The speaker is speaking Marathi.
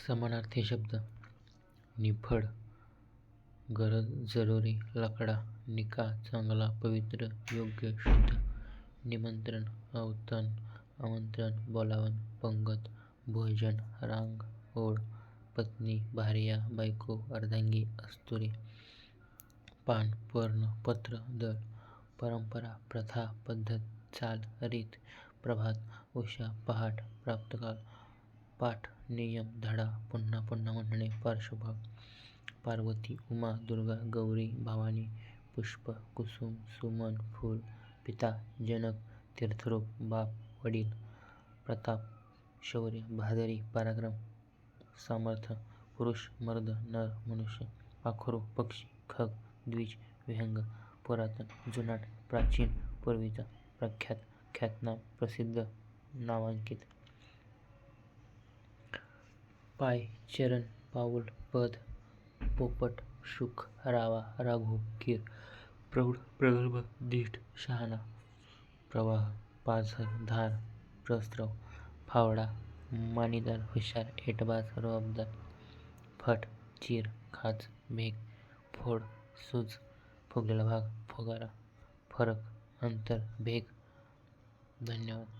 समानार्थी शब्द: निफाड, गरज, जरुरी, लकडा, निका, चांगला, पवित्र, योग्य, शुद्ध, निमंत्रण, अवतरण, आमंत्रण, बोलावण, पंगत, भोजन, रांग, ओळ, पत्नी, भार्या, बायको, अर्धांगी, अस्तुरी, पान, पर्ण, पत्र, दळ, परंपरा, प्रथा, पद्धत, चाल, रीत, प्रभात, उषा, पहाट, प्रातःकाल, पाठ, नियम, धडा, पुन्हा पुन्हा म्हणणे, पार्श्वभाग, पार्वती, उमा, दुर्गा, गौरी, भवानी, पुष्प, कुसुम, सुमन, फूल, पिता, जनक, तीर्थरूप, बाप, वडील, प्रताप, शौर्य, बहादुरी, पराक्रम, सामर्थ्य, पुरुष, मर्द, नर, मनुष्य, पाखरू, पक्षी, खग, द्विज, विहंग, पुरातन, जुनाट, प्राचीन, पूर्वीचा, प्रख्यात, ख्यातनाम, प्रसिद्ध, नामांकित. पाय, चरण, पाऊल, पद, पोपट, शुक, रावा, राघू, कीर, प्रौढ, प्रगल्भ, धीट, शहाणा, प्रवाह, पाझर, धार, प्रस्त्रव, फावडा, माणीदार, हुशार, ऐटबाज, रुबाबदार, फट, चीर, खाच, भेग, फोड, सूज, फुगलेला भाग, फोगारा, फरक, अंतर, भेग. धन्यवाद.